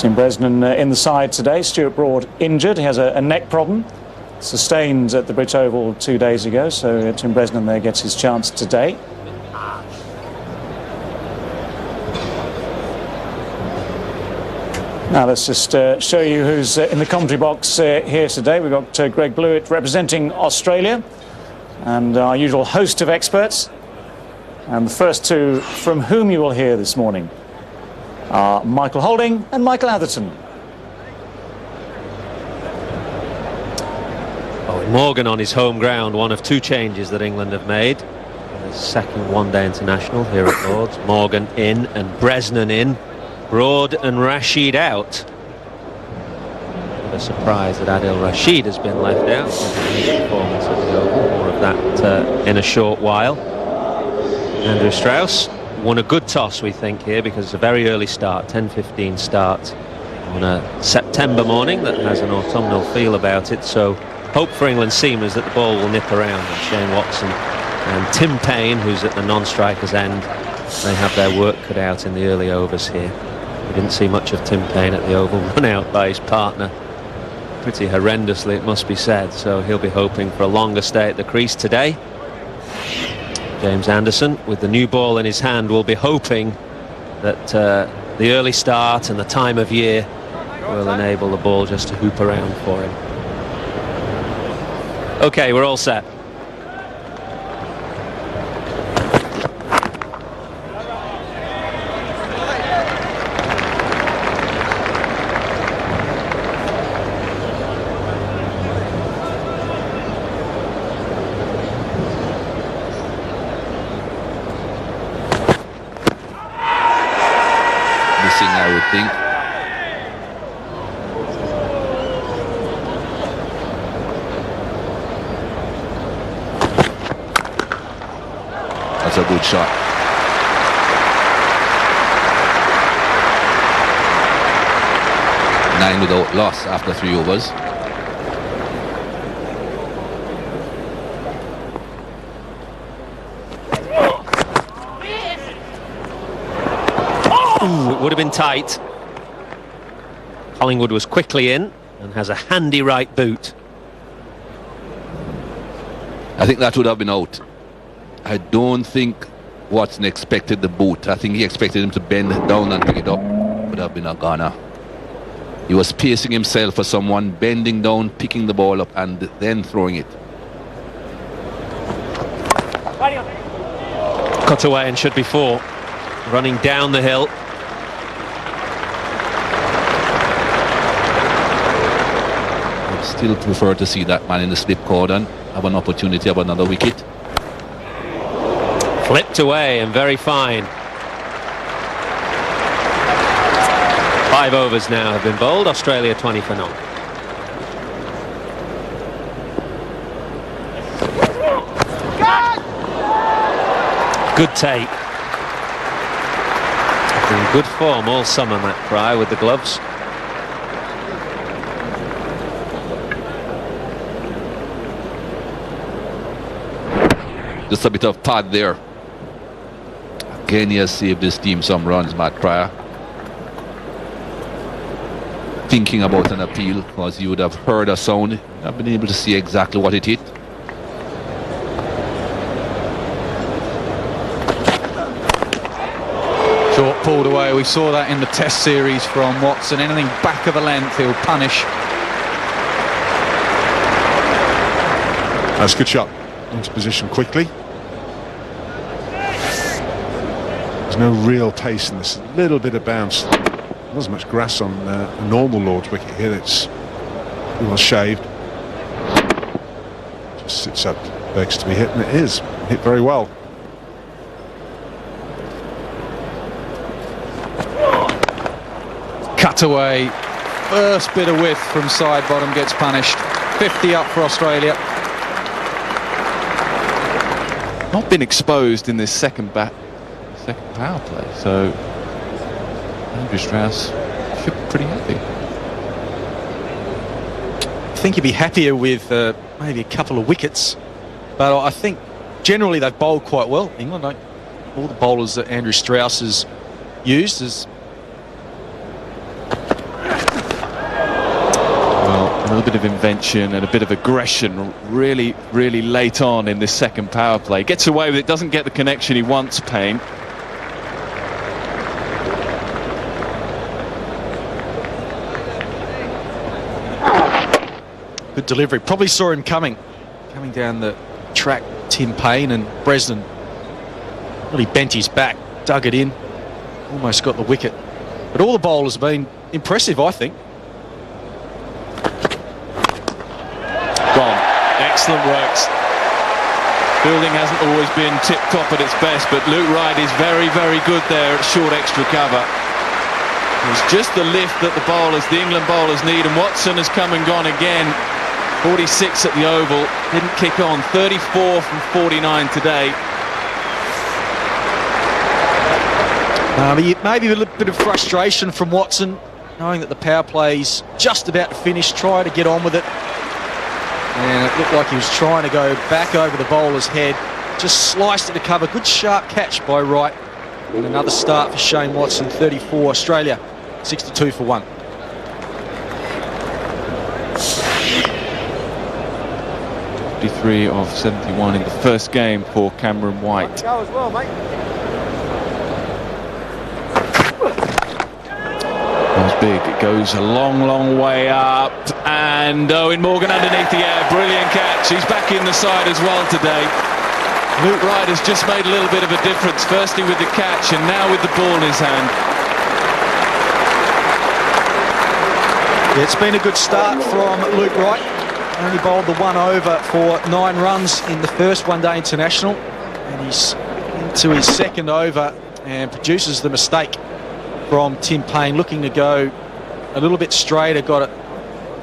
Tim Bresnan in the side today. Stuart Broad injured. He has a neck problem, sustained at the British Oval 2 days ago, so Tim Bresnan there gets his chance today. Now let's just show you who's in the commentary box here today. We've got Greg Blewett representing Australia and our usual host of experts. And the first two from whom you will hear this morning are Michael Holding and Michael Atherton. Owen Morgan on his home ground, one of two changes that England have made. The second one-day international here at Lord's. Morgan in and Bresnan in. Broad and Rashid out. A surprise that Adil Rashid has been left out. His performance at the Oval. More of that in a short while. Andrew Strauss won a good toss, we think, here, because it's a very early start, 10:15 start on a September morning that has an autumnal feel about it. So hope for England's seamers that the ball will nip around, and Shane Watson and Tim Payne, who's at the non-striker's end, they have their work cut out in the early overs here. We didn't see much of Tim Payne at the Oval, run out by his partner pretty horrendously, it must be said, so he'll be hoping for a longer stay at the crease today. James Anderson, with the new ball in his hand, will be hoping that the early start and the time of year will enable the ball just to hoop around for him. Okay, we're all set. I would think. That's a good shot. Nine without loss after 3 overs. It would have been tight. Collingwood was quickly in and has a handy right boot. I think that would have been out. I don't think Watson expected the boot. I think he expected him to bend down and pick it up. Would have been a goner. He was pacing himself for someone, bending down, picking the ball up and then throwing it. Cut away and should be 4. Running down the hill. Still prefer to see that man in the slip cordon have an opportunity of another wicket. Flipped away and very fine. 5 overs now have been bowled. Australia 20 for none. Good take. In good form all summer, Matt Fry, with the gloves. Just a bit of pad there. Again, he has saved his team some runs, Matt Pryor. Thinking about an appeal, because you would have heard a sound. I've been able to see exactly what it hit. Short pulled away. We saw that in the test series from Watson. Anything back of a length, he'll punish. That's a good shot. Into position quickly. There's no real pace in this. A little bit of bounce. Not as much grass on a normal Lord's wicket here. It's well shaved. Just sits up, begs to be hit, and it is hit very well. Cut away. First bit of width from side bottom gets punished. 50 up for Australia. Not been exposed in this second power play, so Andrew Strauss should be pretty happy. I think he'd be happier with maybe a couple of wickets, but I think generally they've bowled quite well. England, like all the bowlers that Andrew Strauss has used, has bit of invention and a bit of aggression really, really late on in this second power play. Gets away with it, doesn't get the connection he wants, Payne. Good delivery. Probably saw him coming down the track, Tim Payne, and Bresnan really bent his back, dug it in, almost got the wicket. But all the bowlers have been impressive, I think. Gone. Excellent works. Fielding hasn't always been tip-top at its best, but Luke Wright is very, very good there at short extra cover. It's just the lift that the England bowlers need, and Watson has come and gone again. 46 at the Oval, didn't kick on. 34 from 49 today. Maybe a little bit of frustration from Watson, knowing that the power play's just about to finish, try to get on with it. And it looked like he was trying to go back over the bowler's head, just sliced it to cover. Good sharp catch by Wright. And another start for Shane Watson, 34. Australia, 62 for 1. Of 71 in the first game for Cameron White. Go as well, mate. That was big. It goes a long, long way up, and Owen Morgan underneath the air. Brilliant catch. He's back in the side as well today. Luke Wright has just made a little bit of a difference, firstly with the catch and now with the ball in his hand. Yeah, it's been a good start from Luke Wright. Only bowled the 1 over for 9 runs in the first one-day international, and he's into his second over and produces the mistake from Tim Payne, looking to go a little bit straighter. Got it,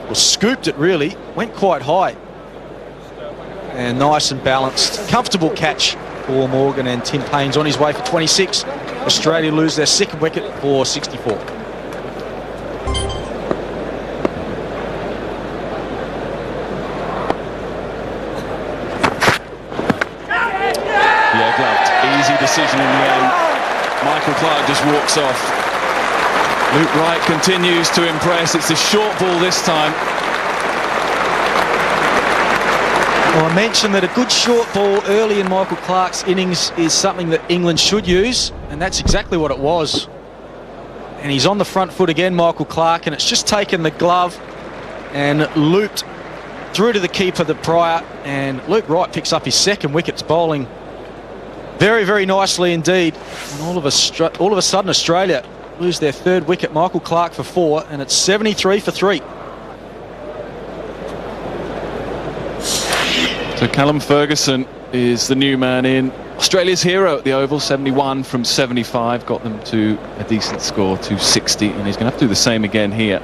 well, scooped it really, went quite high, and nice and balanced, comfortable catch for Morgan, and Tim Payne's on his way for 26. Australia lose their second wicket for 64. Easy decision in the end. Michael Clarke just walks off. Luke Wright continues to impress. It's a short ball this time. Well, I mentioned that a good short ball early in Michael Clarke's innings is something that England should use, and that's exactly what it was. And he's on the front foot again, Michael Clarke, and it's just taken the glove and looped through to the keeper the prior, and Luke Wright picks up his second wicket. It's bowling very, very nicely indeed. And all of a sudden, Australia lose their third wicket. Michael Clarke for 4, and it's 73 for 3. So Callum Ferguson is the new man in. Australia's hero at the Oval, 71 from 75, got them to a decent score, to 60, and he's going to have to do the same again here.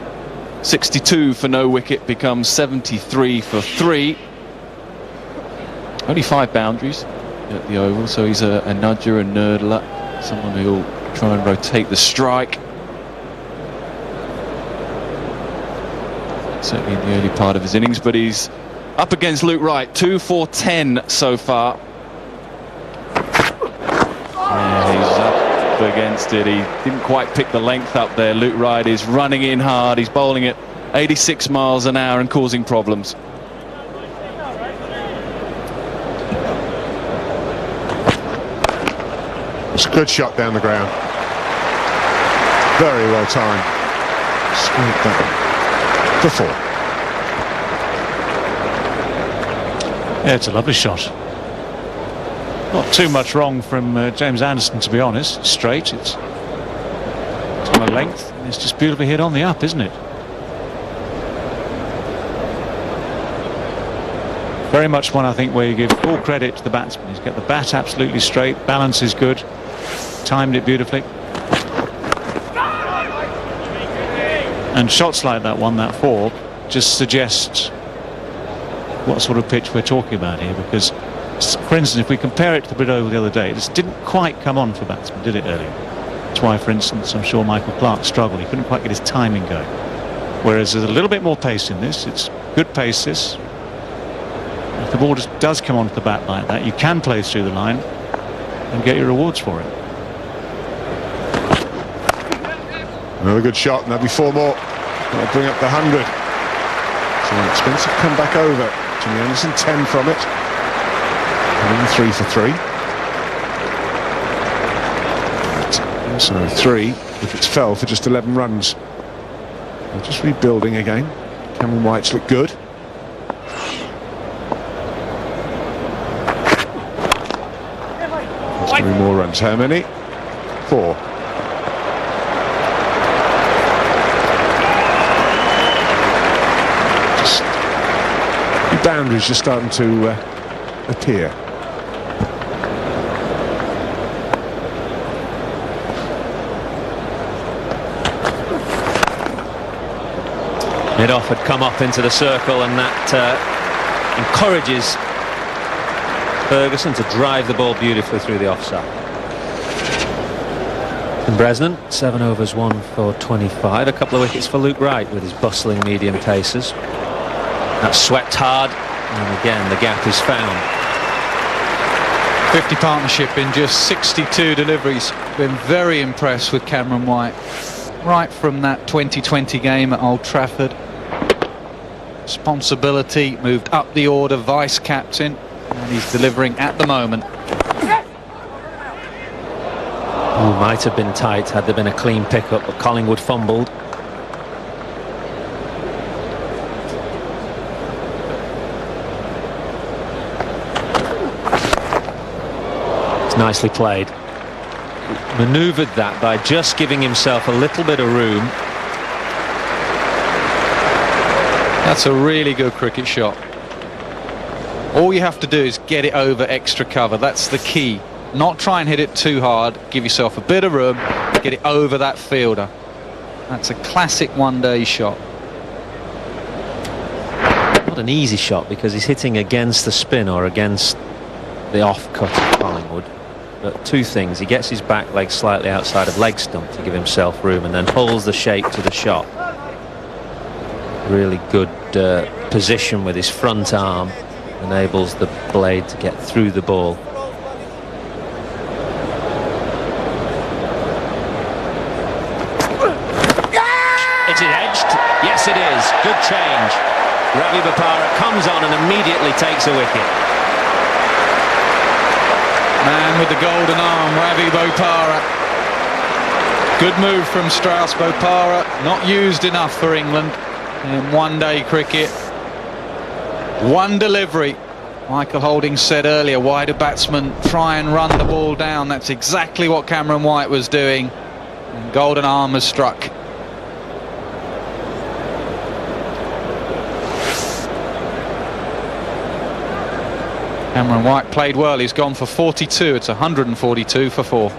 62 for no wicket becomes 73 for 3. Only 5 boundaries at the Oval, so he's a nudger, a nurdler, someone who'll try and rotate the strike. Certainly in the early part of his innings, but he's up against Luke Wright. 2 for 10 so far. Yeah, he's up against it. He didn't quite pick the length up there. Luke Wright is running in hard. He's bowling at 86 miles an hour and causing problems. It's a good shot down the ground. Very well timed. Squeaked that for 4. Yeah, it's a lovely shot. Not too much wrong from James Anderson, to be honest. Straight, it's on a length, and it's just beautifully hit on the up, isn't it? Very much one, I think, where you give full credit to the batsman. He's got the bat absolutely straight, balance is good, timed it beautifully. And shots like that one, that 4, just suggest what sort of pitch we're talking about here, because, for instance, if we compare it to the Brit Oval the other day, this didn't quite come on for batsmen, did it, earlier? That's why, for instance, I'm sure Michael Clarke struggled. He couldn't quite get his timing going. Whereas there's a little bit more pace in this. It's good pace, this. If the ball just does come onto the bat like that, you can play through the line and get your rewards for it. Another good shot, and that'll be 4 more. That'll bring up the 100. It's an expensive comeback over. Jimmy Anderson, 10 from it. And then 3 for 3. So 3 if it's fell for just 11 runs. They're just rebuilding again. Cameron White's look good. There's 3 more runs. How many? 4. Just the boundaries just starting to appear. Mid-off had come up into the circle, and that encourages Ferguson to drive the ball beautifully through the offside. And Bresnan, 7 overs, 1 for 25. A couple of wickets for Luke Wright with his bustling medium paces. That's swept hard, and again the gap is found. 50 partnership in just 62 deliveries. Been very impressed with Cameron White. Right from that 2020 game at Old Trafford. Responsibility, moved up the order, vice captain, and he's delivering at the moment. Ooh, might have been tight had there been a clean pickup, but Collingwood fumbled. It's nicely played. Manoeuvred that by just giving himself a little bit of room. That's a really good cricket shot. All you have to do is get it over extra cover. That's the key. Not try and hit it too hard. Give yourself a bit of room. Get it over that fielder. That's a classic one-day shot. Not an easy shot because he's hitting against the spin or against the off-cut of Collingwood. But 2 things. He gets his back leg slightly outside of leg stump to give himself room, and then holds the shape to the shot. Really good position with his front arm. Enables the blade to get through the ball. Is it edged? Yes, it is. Good change. Ravi Bopara comes on and immediately takes a wicket. Man with the golden arm, Ravi Bopara. Good move from Strauss. Bopara not used enough for England in one-day cricket. 1 delivery. Michael Holding said earlier, why do batsmen try and run the ball down? That's exactly what Cameron White was doing. And golden arm has struck. Cameron White played well. He's gone for 42. It's 142 for 4.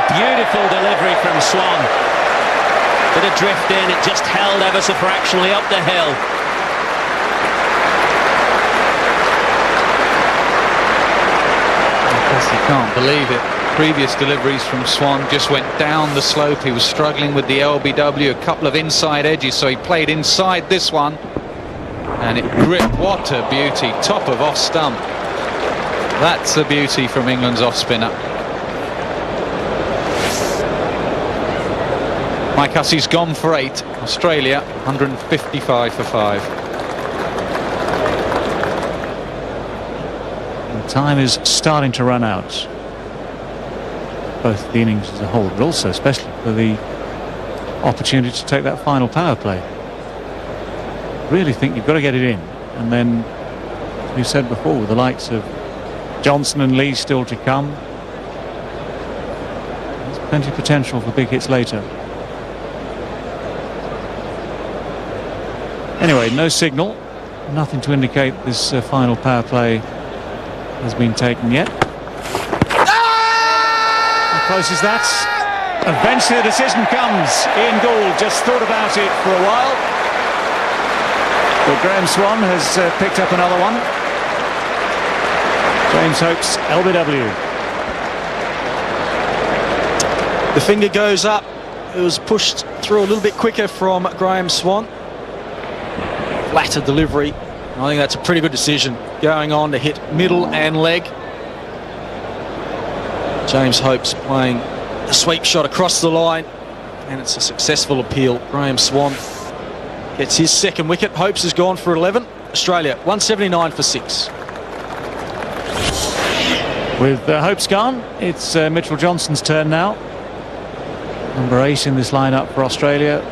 Beautiful delivery from Swan. Bit of drift in, it just held ever so fractionally up the hill. Because you can't believe it. Previous deliveries from Swan just went down the slope. He was struggling with the LBW, a couple of inside edges, so he played inside this one. And it gripped. What a beauty. Top of off stump. That's a beauty from England's off spinner. Mike Hussey's gone for 8. Australia 155 for 5. And time is starting to run out. Both the innings as a whole, but also especially for the opportunity to take that final power play. Really think you've got to get it in, and then, as we said before, with the likes of Johnson and Lee still to come, there's plenty of potential for big hits later. Anyway, no signal, nothing to indicate this final power play has been taken yet. How close is that? Eventually the decision comes. Ian Gould just thought about it for a while, but Graham Swan has picked up another one. James Hope's LBW. The finger goes up. It was pushed through a little bit quicker from Graham Swan. Flatter delivery. I think that's a pretty good decision. Going on to hit middle and leg. James Hope's playing a sweep shot across the line, and it's a successful appeal. Graham Swan gets his second wicket. Hope's has gone for 11. Australia 179 for 6. With Hope's gone, it's Mitchell Johnson's turn now. Number 8 in this lineup for Australia.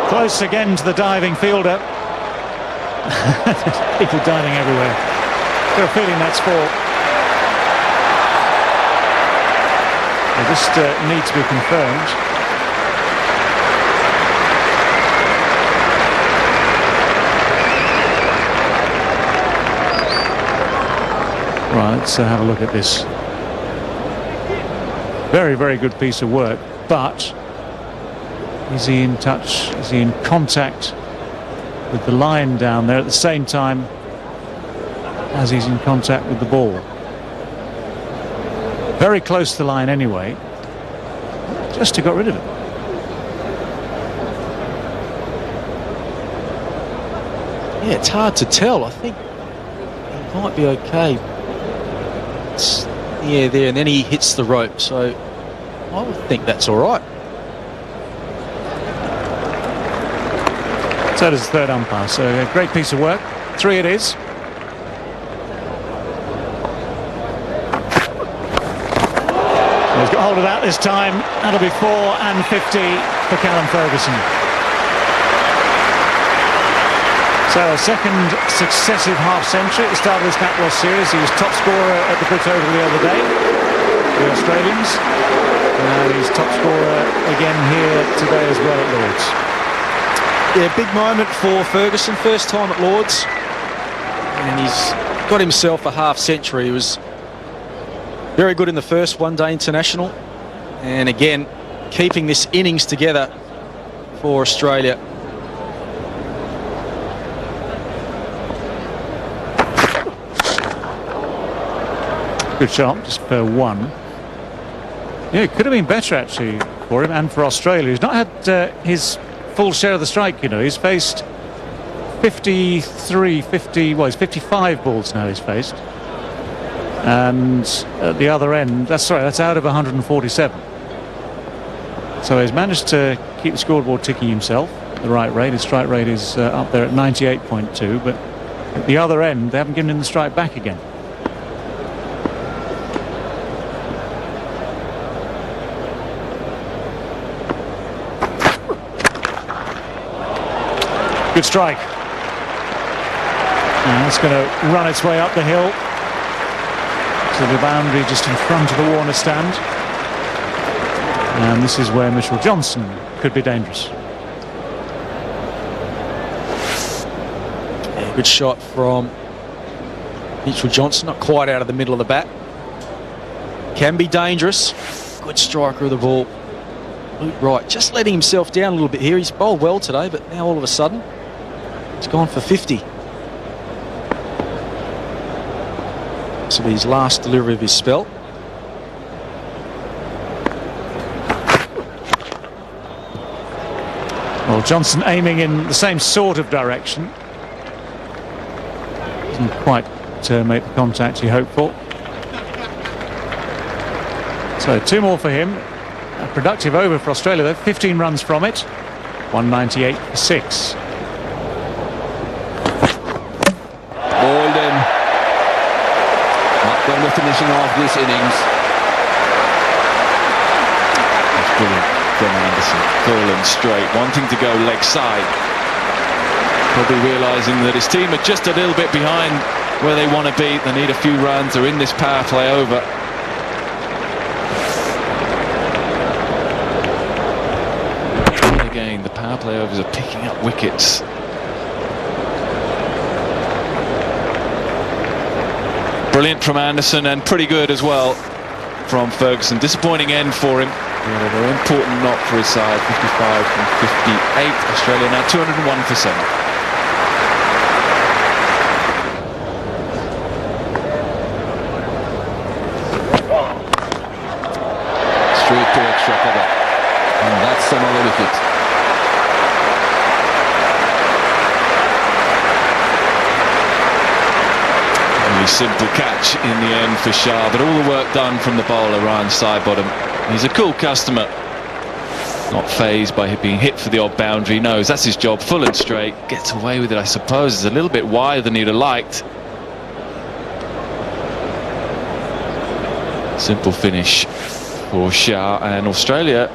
Close again to the diving fielder. People diving everywhere. Got a feeling that's 4. Well, this needs to be confirmed. Right, let's have a look at this. Very, very good piece of work, but is he in touch? Is he in contact with the line down there at the same time as he's in contact with the ball? Very close to the line anyway. Just got rid of it. Yeah, it's hard to tell. I think he might be okay. Yeah, there, and then he hits the rope, so I would think that's all right. So does the third umpire. So a great piece of work. 3 it is. He's got hold of that this time. That'll be 4 and 50 for Callum Ferguson. So a second successive half-century at the start of this Natwell series. He was top scorer at the Brit Oval the other day, the Australians. And he's top scorer again here today as well at Lord's. Yeah, big moment for Ferguson. First time at Lord's. And he's got himself a half-century. He was very good in the first one-day international. And again, keeping this innings together for Australia. Good shot, just for 1. Yeah, it could have been better actually for him and for Australia. He's not had his full share of the strike, you know. He's faced 53, 50, well, he's 55 balls now he's faced. And at the other end, that's out of 147. So he's managed to keep the scoreboard ticking himself at the right rate. His strike rate is up there at 98.2, but at the other end, they haven't given him the strike back again. Good strike. And it's going to run its way up the hill to the boundary just in front of the Warner stand. And this is where Mitchell Johnson could be dangerous. Yeah, good shot from Mitchell Johnson, not quite out of the middle of the bat. Can be dangerous. Good striker of the ball. Luke Wright just letting himself down a little bit here. He's bowled well today, but now all of a sudden he's gone for 50. This will be his last delivery of his spell. Well, Johnson aiming in the same sort of direction. Doesn't quite make the contact he hoped for. So 2 more for him. A productive over for Australia though. 15 runs from it. 198 for 6. Bolden. Not going to finishing off this innings. That's brilliant from Anderson. Full and straight, wanting to go leg side. Probably realising that his team are just a little bit behind where they want to be. They need a few runs. They're in this power play over. Again, the power play overs are picking up wickets. Brilliant from Anderson and pretty good as well from Ferguson. Disappointing end for him. Yeah, a very important knock for his side. 55 from 58. Australia now 201 for 7. Straight to extra cover. And that's another wicket. Really simple catch in the end for Shah, but all the work done from the bowler, Ryan Sidebottom. He's a cool customer. Not fazed by being hit for the odd boundary. Knows that's his job, full and straight. Gets away with it, I suppose. It's a little bit wider than he'd have liked. Simple finish for Shah, and Australia,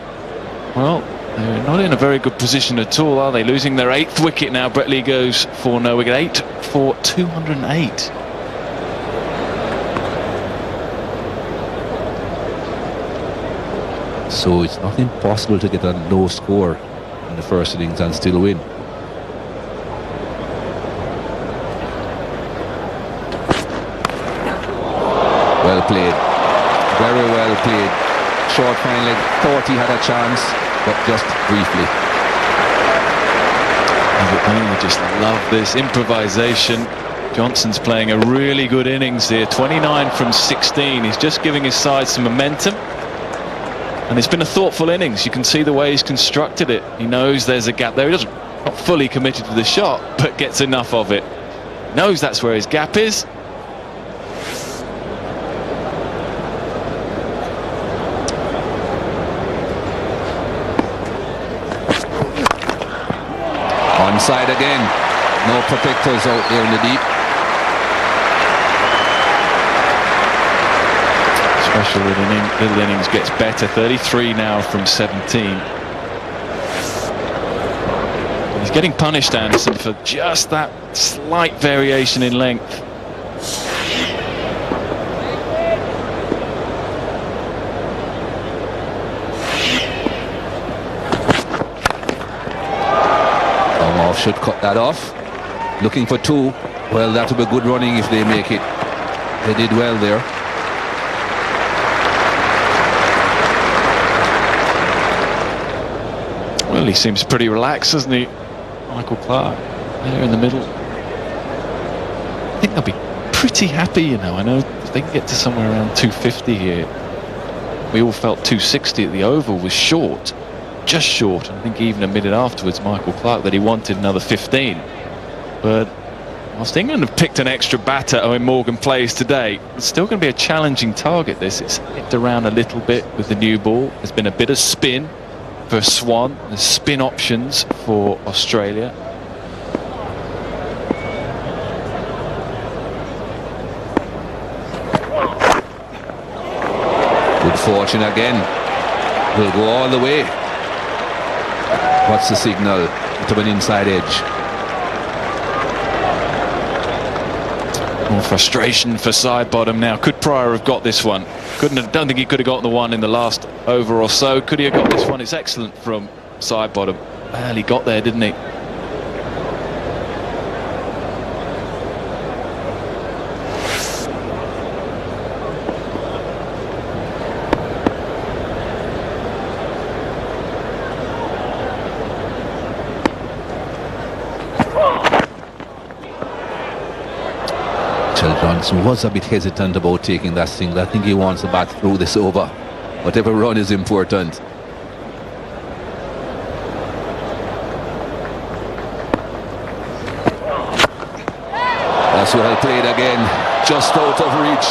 well, they're not in a very good position at all, are they? Losing their 8th wicket now. Brett Lee goes for no wicket. 8 for 208. So it's not impossible to get a low score in the first innings and still win. Well played. Very well played. Short fine leg. Thought he had a chance, but just briefly. I just love this improvisation. Johnson's playing a really good innings here. 29 from 16. He's just giving his side some momentum. And it's been a thoughtful innings. You can see the way he's constructed it. He knows there's a gap there. He doesn't, not fully committed to the shot, but gets enough of it. Knows that's where his gap is. Onside again. No protectors out there in the deep. Special little innings gets better. 33 now from 17. He's getting punished, Anderson, for just that slight variation in length. Should cut that off. Looking for 2. Well, that will be good running if they make it. They did well there. Well, he seems pretty relaxed, doesn't he? Michael Clarke there in the middle. I think they'll be pretty happy, you know. I know if they can get to somewhere around 250 here. We all felt 260 at the Oval was short. Just short. I think he even admitted afterwards, Michael Clarke, that he wanted another 15. But whilst England have picked an extra batter, Owen Morgan plays today, it's still going to be a challenging target, this. It's hit around a little bit with the new ball. There's been a bit of spin for Swan. There's spin options for Australia. Good fortune again. Will go all the way. What's the signal? To an inside edge. More frustration for Sidebottom now. Could Pryor have got this one? Don't think he could have gotten the one in the last over or so. Could he have got this one? It's excellent from Sidebottom. Well, he got there, didn't he? Johnson was a bit hesitant about taking that single. I think he wants to bat through this over. Whatever run is important. That's well played again. Just out of reach.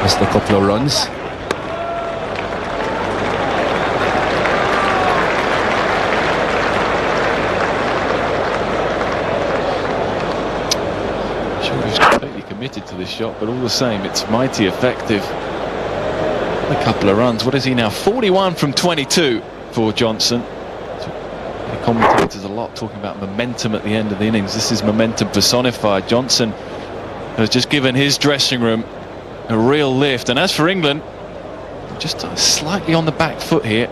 Just a couple of runs. Committed to this shot, but all the same it's mighty effective. A couple of runs. What is he now? 41 from 22 for Johnson. The commentators a lot talking about momentum at the end of the innings. This is momentum personified. Johnson has just given his dressing room a real lift, and as for England, just slightly on the back foot here.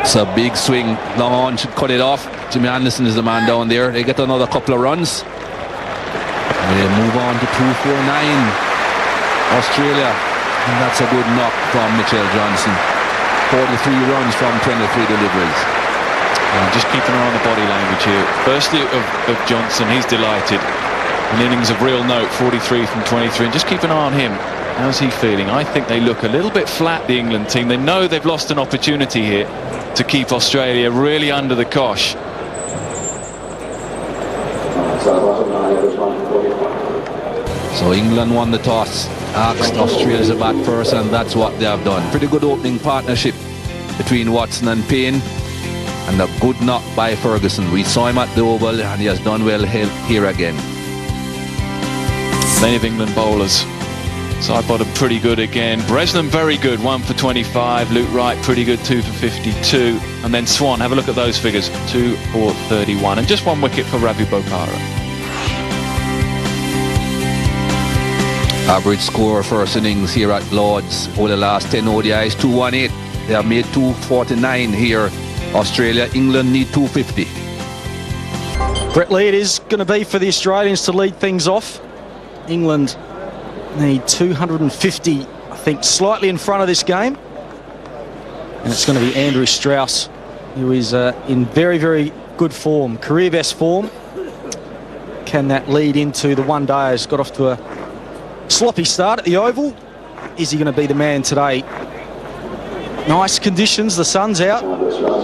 It's a big swing. Long on, should cut it off. Jimmy Anderson is the man down there. They get another couple of runs. And they move on to 249. Australia. And that's a good knock from Mitchell Johnson. 43 runs from 23 deliveries. Just keep an eye on the body language here. Firstly of Johnson, he's delighted. An innings of real note, 43 from 23. And just keep an eye on him. How's he feeling? I think they look a little bit flat, the England team. They know they've lost an opportunity here. to keep Australia really under the cosh. So England won the toss, asked Australia to bat first, and that's what they have done. Pretty good opening partnership between Watson and Payne, and a good knock by Ferguson. We saw him at the Oval, and he has done well here again. Many of England bowlers, side bottom pretty good again. Bresnan very good, 1 for 25. Luke Wright pretty good, 2 for 52. And then Swan, have a look at those figures, 2 for 31. And just 1 wicket for Ravi Bopara. Average score first innings here at Lord's over the last 10 ODIs, 218. They have made 249 here. Australia, England need 250. Brett Lee, it is going to be for the Australians to lead things off. England need 250, I think, slightly in front of this game. And it's going to be Andrew Strauss, who is in very, very good form, career best form. Can that lead into the one day? Has got off to a sloppy start at the Oval. Is he going to be the man today? Nice conditions, the sun's out.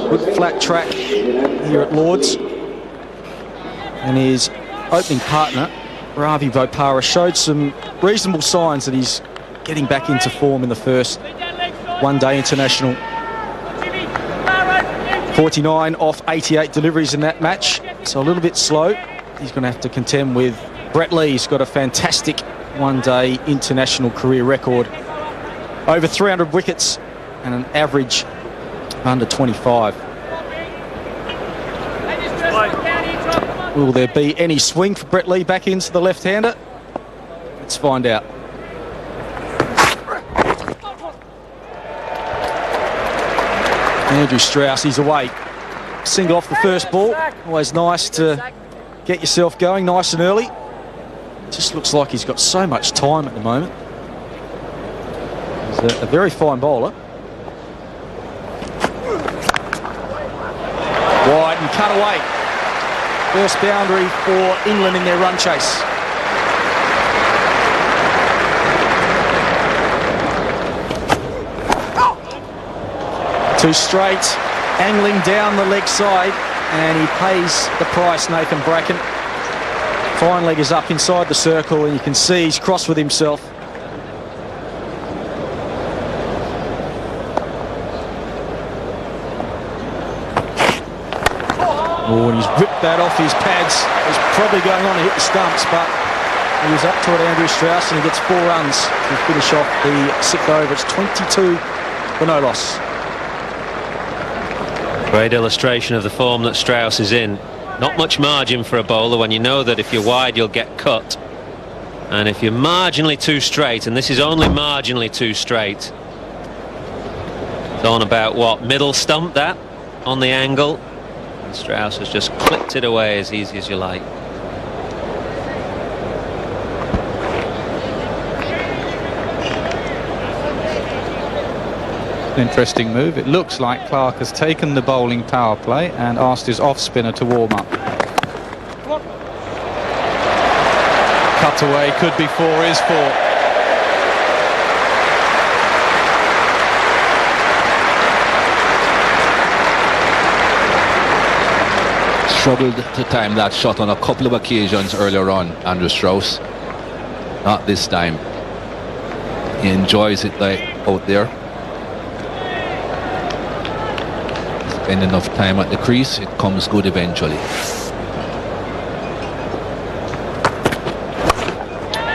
Good flat track here at Lord's. And his opening partner, Ravi Bopara, showed some reasonable signs that he's getting back into form in the first one-day international. 49 off 88 deliveries in that match, so a little bit slow. He's going to have to contend with Brett Lee. He's got a fantastic one-day international career record. Over 300 wickets and an average of under 25. Will there be any swing for Brett Lee back into the left-hander? Let's find out. Andrew Strauss, he's away. Single off the first ball. Always nice to get yourself going nice and early. Just looks like he's got so much time at the moment. He's a very fine bowler. Wide and cut away. First boundary for England in their run chase. Two straight, angling down the leg side, and he pays the price, Nathan Bracken. Fine leg is up inside the circle, and you can see he's cross with himself. Oh, and he's ripped that off his pads. He's probably going on to hit the stumps, but he was up to it, Andrew Strauss, and he gets 4 runs to finish off the 6th over. It's 22 for no loss. Great illustration of the form that Strauss is in. Not much margin for a bowler when you know that if you're wide you'll get cut, and if you're marginally too straight, and this is only marginally too straight, it's on about what, middle stump that on the angle, and Strauss has just clipped it away as easy as you like. Interesting move. It looks like Clark has taken the bowling power play and asked his off spinner to warm up. Cut away, could be 4, is 4. Struggled to time that shot on a couple of occasions earlier on, Andrew Strauss. Not this time. He enjoys it like out there. Spend enough time at the crease, it comes good eventually.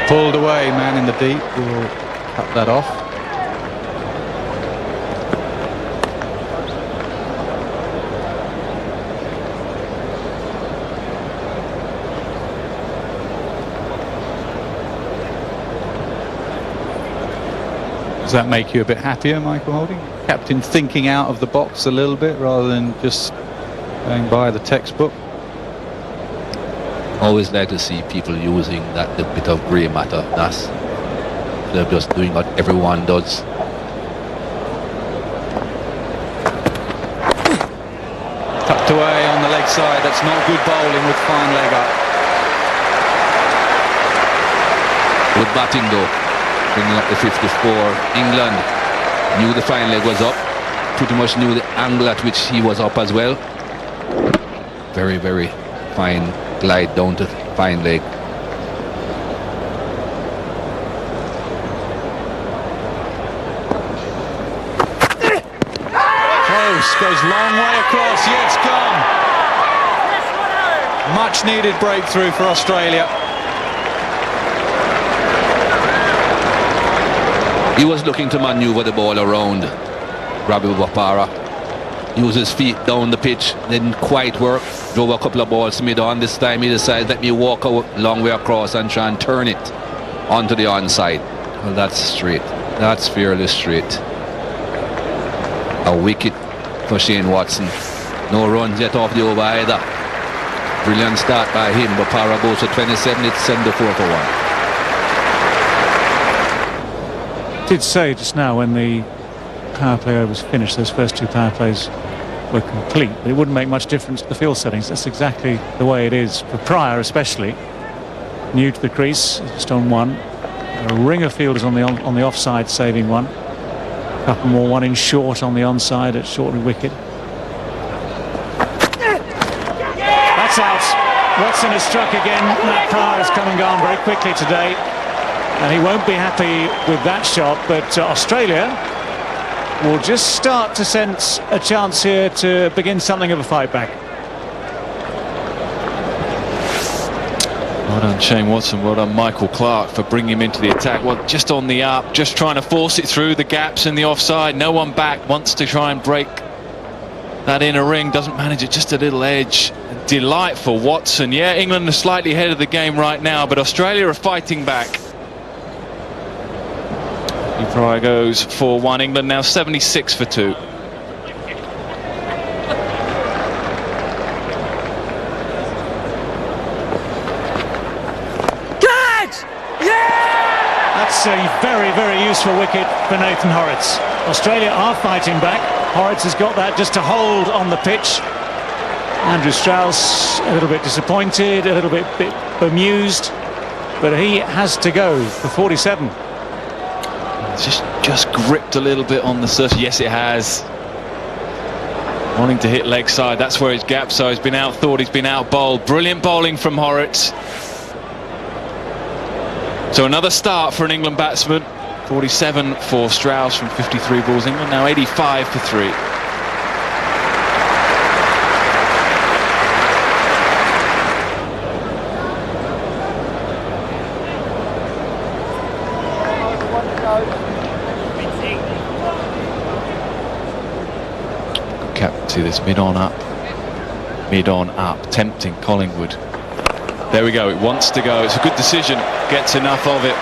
Pulled away, man in the deep will cut that off. Does that make you a bit happier, Michael Holding? Captain thinking out of the box a little bit rather than just going by the textbook? Always like to see people using that little bit of grey matter. That's, they're just doing what everyone does. Tucked away on the leg side. That's not good bowling with fine leg up. Good batting though. Bringing up the 54. England knew the fine leg was up. pretty much knew the angle at which he was up as well. Very, very fine glide down to fine leg. Close, goes long way across, yes, gone. Much needed breakthrough for Australia. He was looking to maneuver the ball around Ravi Bopara. Used his feet down the pitch, didn't quite work. Drove a couple of balls mid-on. This time he decided, let me walk a long way across and try and turn it onto the onside. Well, that's straight. That's fairly straight. A wicket for Shane Watson. No runs yet off the over either. Brilliant start by him. Bopara goes to 27. It's 74 for 1. Did say just now when the power play was finished, those first two power plays were complete, but it wouldn't make much difference to the field settings. That's exactly the way it is for Pryor, especially new to the crease, just on one. A ring of fielders on the offside, saving one. A couple more, one in short on the onside at shortly wicket. That's out. Watson has struck again. Matt Pryor has come and gone very quickly today, and he won't be happy with that shot. But Australia will just start to sense a chance here to begin something of a fight back. Well done Shane Watson, well done Michael Clarke for bringing him into the attack. Well, just on the up, just trying to force it through the gaps in the offside. No one back, wants to try and break that inner ring, doesn't manage it, just a little edge. Delightful Watson. Yeah, England are slightly ahead of the game right now, but Australia are fighting back. Pryor goes for 1. England now 76 for 2. Catch! Yeah! That's a very, very useful wicket for Nathan Horrocks. Australia are fighting back. Horrocks has got that just to hold on the pitch. Andrew Strauss a little bit disappointed, a little bit bemused, but he has to go for 47. Just gripped a little bit on the surface. Yes, it has. Wanting to hit leg side. That's where his gaps are. He's been out-thought. He's been out-bowled. Brilliant bowling from Horrocks. So another start for an England batsman. 47 for Strauss from 53 balls. England now 85 for 3. See this mid-on up, tempting Collingwood. There we go, it wants to go. It's a good decision, gets enough of it.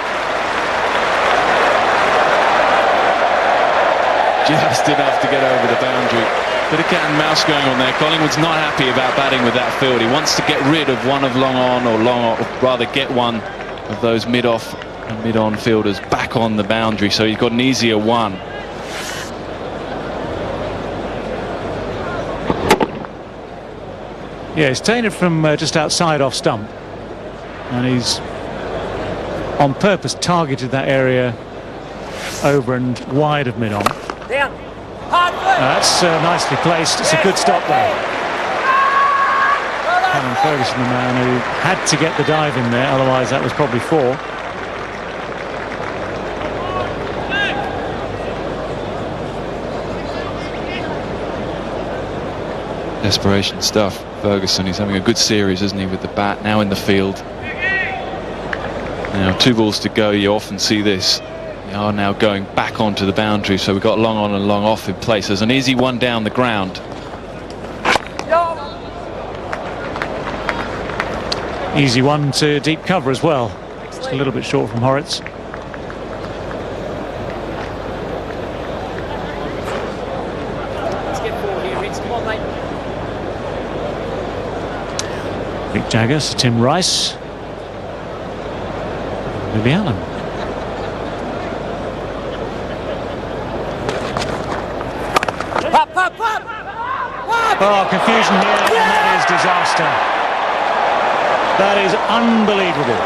Just enough to get over the boundary. Bit of cat and mouse going on there. Collingwood's not happy about batting with that field. He wants to get rid of one of long on, or rather get one of those mid-off and mid-on fielders back on the boundary, so he's got an easier one. Yeah, he's taken it from just outside off stump, and he's on purpose targeted that area over and wide of mid-on. That's nicely placed. It's a good stop there. Callum Ferguson, the man who had to get the dive in there, otherwise that was probably 4. Desperation stuff. Ferguson, he's having a good series, isn't he, with the bat, now in the field. Now 2 balls to go. You often see this. They are now going back onto the boundary, so we've got long on and long off in place. There's an easy one down the ground. Easy one to deep cover as well. Just a little bit short from Horrocks. Rick Jagger, Sir Tim Rice, Lily Allen. Oh, confusion here, and that is disaster. That is unbelievable.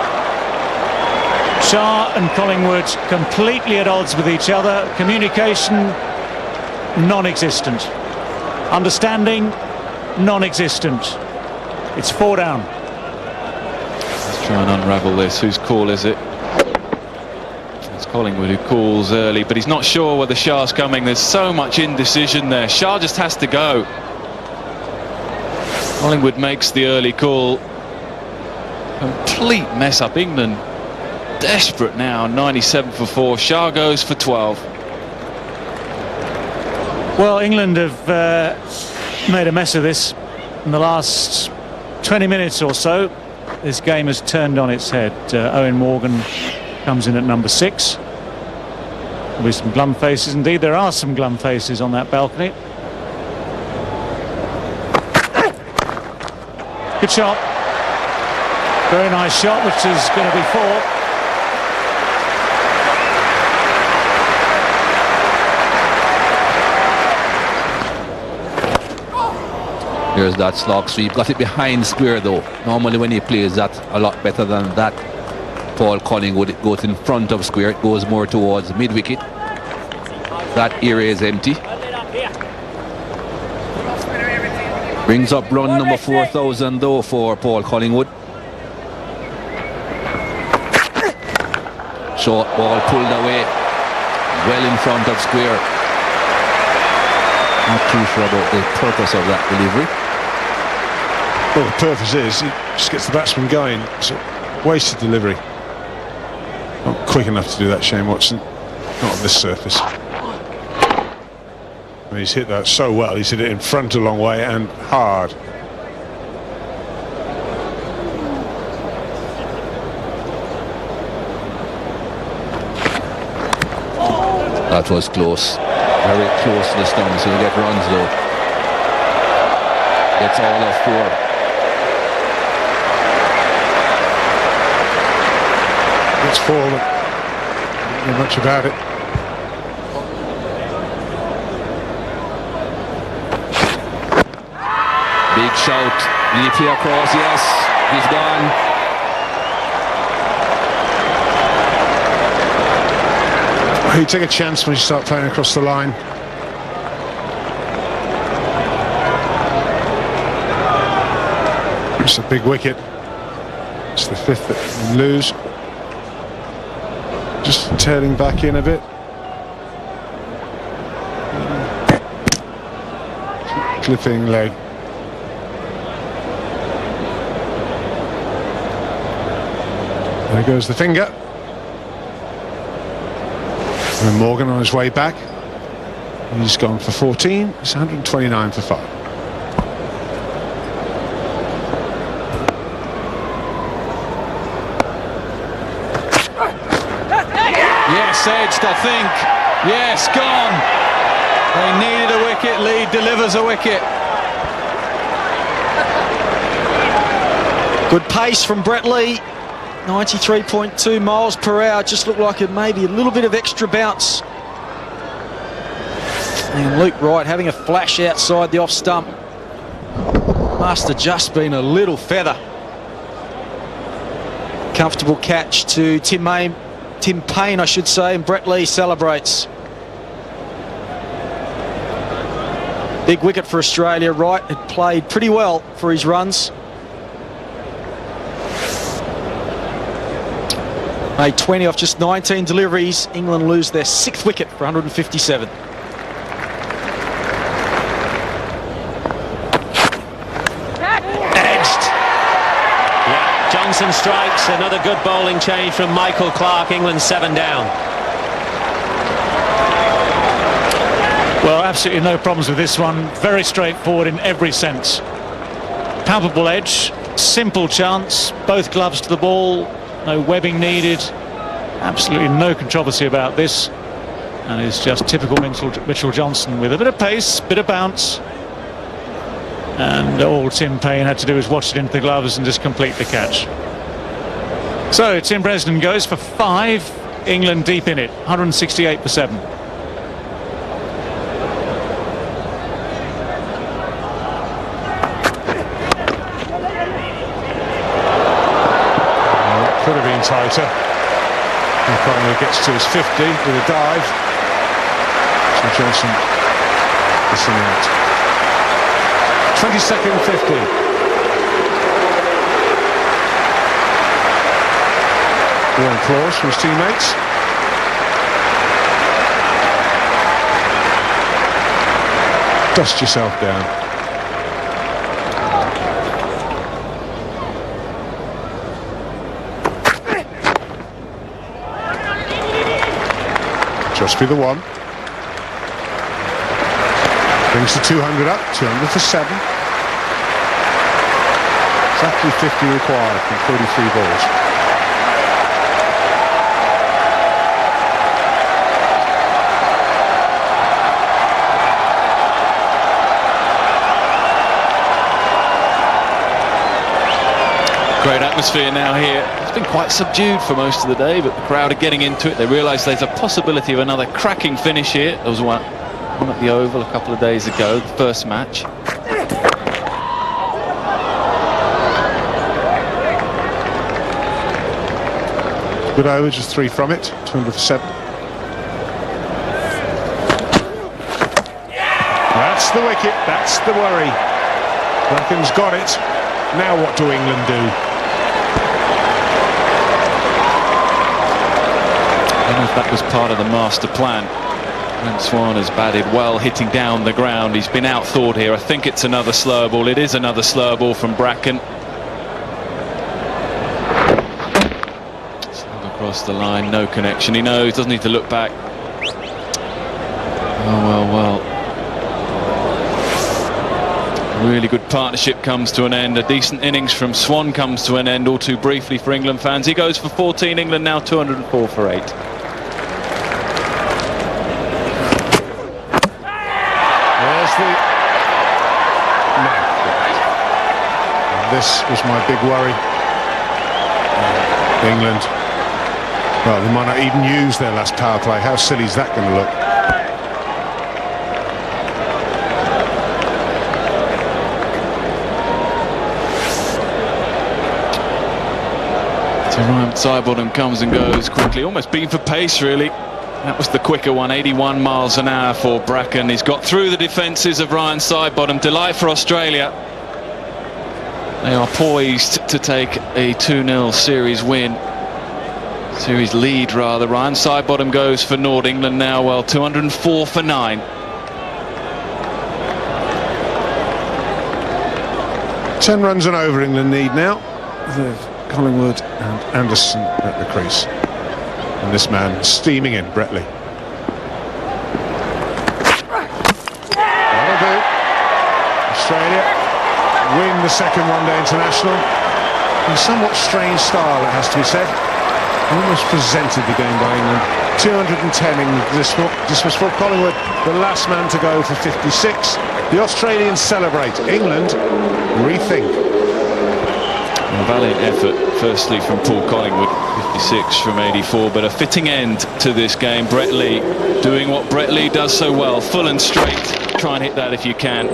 Shah and Collingwood completely at odds with each other. Communication non-existent. Understanding, non-existent. It's 4 down. Let's try and unravel this. Whose call is it? It's Collingwood who calls early, but he's not sure whether Shah's coming. There's so much indecision there. Shah just has to go. Collingwood makes the early call. Complete mess up. England desperate now. 97 for 4. Shah goes for 12. Well, England have made a mess of this in the last 20 minutes or so. This game has turned on its head. Owen Morgan comes in at number 6. There'll be some glum faces. Indeed, there are some glum faces on that balcony. Good shot. Very nice shot, which is going to be 4. Here's that slog sweep. Got it behind square though. Normally when he plays that a lot better than that, Paul Collingwood, it goes in front of square. It goes more towards mid-wicket. That area is empty. Brings up run number 4,000 though for Paul Collingwood. Short ball pulled away. Well in front of square. Not too sure about the purpose of that delivery. Well, the purpose is it just gets the batsman going. It's a wasted delivery. Not quick enough to do that, Shane Watson. Not on this surface. I mean, he's hit that so well. He's hit it in front a long way and hard. That was close. Very close to the stumps. He'll get runs though. Gets all of 4. It's 4, but not much about it. Big shout. Did he play across? Yes. He's gone. You take a chance when you start playing across the line. It's a big wicket. It's the 5th that you lose. Just tailing back in a bit. Clipping leg. There goes the finger. And Morgan on his way back. He's gone for 14. It's 129 for 5. Yes, edged, I think. Yes, gone. They needed a wicket. Lead delivers a wicket. Good pace from Brett Lee. 93.2 miles per hour. Just looked like it maybe a little bit of extra bounce. And Luke Wright having a flash outside the off stump. Must have just been a little feather. Comfortable catch to Tim Payne, I should say, and Brett Lee celebrates. Big wicket for Australia. Wright had played pretty well for his runs. Made 20 off just 19 deliveries. England lose their 6th wicket for 157. Edged. Yeah, Johnson strikes. Another good bowling change from Michael Clarke. England 7 down. Well, absolutely no problems with this one. Very straightforward in every sense. Palpable edge, simple chance, both gloves to the ball. No webbing needed. Absolutely no controversy about this. And it's just typical Mitchell Johnson with a bit of pace, bit of bounce. And all Tim Payne had to do was watch it into the gloves and just complete the catch. So Tim Bresnan goes for 5. England deep in it. 168 for 7. Could have been tighter. And Collingwood gets to his 50 with a dive. So Johnson this thing out. 22nd 50. Warm applause from his teammates. Dust yourself down. Just be the one. Brings the 200 up, 200 for 7. Exactly 50 required from 43 balls. Great atmosphere now here. It's been quite subdued for most of the day, but the crowd are getting into it. They realise there's a possibility of another cracking finish here. There was one at the Oval a couple of days ago, the first match. Good over, just 3 from it, 200 for 7. That's the wicket, that's the worry. Bracken's got it. Now what do England do? I don't know if that was part of the master plan. And Swan has batted well, hitting down the ground. He's been outthought here. I think it's another slow ball. It is another slow ball from Bracken. Slung across the line, no connection. He knows, doesn't need to look back. Oh, well. Really good partnership comes to an end. A decent innings from Swan comes to an end, all too briefly for England fans. He goes for 14. England now 204 for 8. There's the... No. This was my big worry. England, well, they might not even use their last power play. How silly is that going to look? Ryan Sidebottom comes and goes quickly, almost beaten for pace really. That was the quicker one, 81 miles an hour for Bracken. He's got through the defences of Ryan Sidebottom. Delight for Australia. They are poised to take a 2-0 series win. Series lead rather. Ryan Sidebottom goes for Nord. England now, well, 204 for 9. 10 runs and over England need now. Collingwood and Anderson at the crease. And this man steaming in, Bretley. That'll do. Australia win the second one-day international. In a somewhat strange style, it has to be said. Almost presented the game by England. 210 in dismissal for Collingwood, the last man to go for 56. The Australians celebrate. England rethink. A valiant effort, firstly from Paul Collingwood, 56 from 84, but a fitting end to this game. Brett Lee doing what Brett Lee does so well, full and straight. Try and hit that if you can.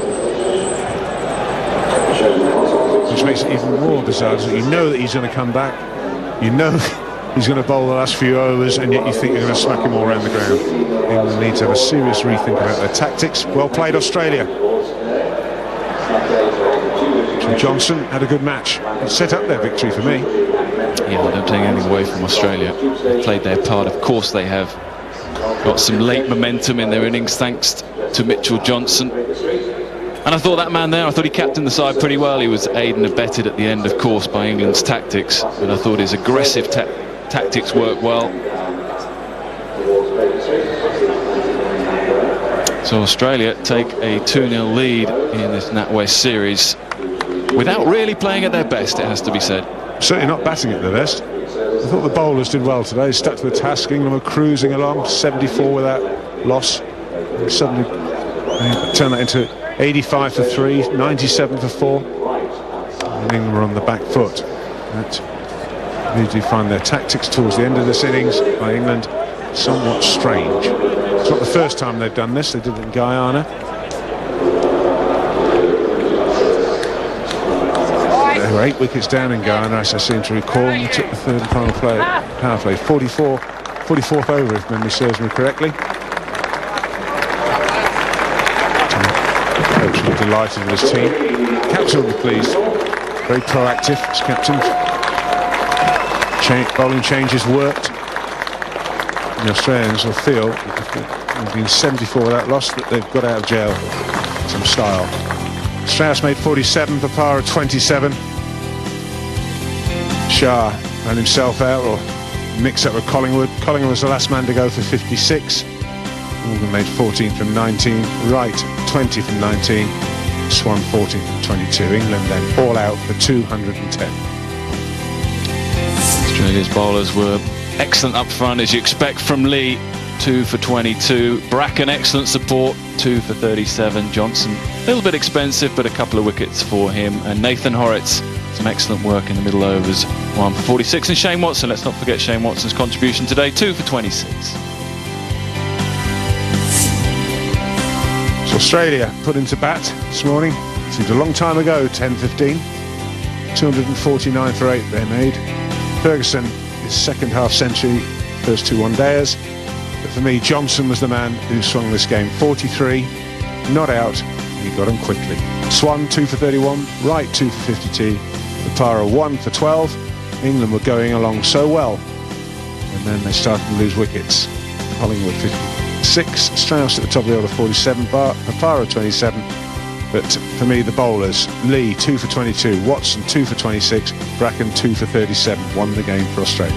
Which makes it even more bizarre, that you know that he's going to come back, you know he's going to bowl the last few overs, and yet you think you're going to smack him all around the ground. England need to have a serious rethink about their tactics. Well played, Australia. Johnson had a good match. It set up their victory for me. Yeah, I don't take anything away from Australia. They've played their part. Of course they have got some late momentum in their innings thanks to Mitchell Johnson. And I thought that man there, I thought he captained the side pretty well. He was aided and abetted at the end, of course, by England's tactics. But I thought his aggressive tactics worked well. So Australia take a 2-0 lead in this NatWest series without really playing at their best, it has to be said. Certainly not batting at their best. I thought the bowlers did well today, stuck to the task. England were cruising along, 74 without loss. And suddenly they turned that into 85 for 3, 97 for 4. And England were on the back foot. That need to find their tactics towards the end of this innings by England somewhat strange. It's not the first time they've done this. They did it in Guyana. They were 8 wickets down in Guyana, as I seem to recall, and they took the third and final power play. 44th over, if memory serves me correctly. delighted with his team. Captain will be pleased. Very proactive as captain. Bowling changes worked. And the Australians will feel, they've been 74 without loss, that they've got out of jail with some style. Strauss made 47, Papara 27. Shah ran himself out, or mixed up with Collingwood. Collingwood was the last man to go for 56. Morgan made 14 from 19. Wright 20 from 19. Swan 14 from 22. England then all out for 210. Australia's bowlers were excellent up front, as you expect from Lee. 2 for 22. Bracken, excellent support, 2 for 37. Johnson, a little bit expensive, but a couple of wickets for him. And Nathan Horrocks, some excellent work in the middle overs, 1 for 46. And Shane Watson, let's not forget Shane Watson's contribution today, 2 for 26. So Australia put into bat this morning. Seemed a long time ago, 10-15. 249 for 8 they made. Ferguson, his second half century, first 2 one-dayers. But for me, Johnson was the man who swung this game. 43, not out, and he got him quickly. Swan 2 for 31, Wright 2 for 52, Papara 1 for 12. England were going along so well, and then they started to lose wickets. Collingwood 56, Strauss at the top of the order 47, Papara 27. But for me, the bowlers, Lee 2 for 22, Watson 2 for 26, Bracken 2 for 37, won the game for Australia.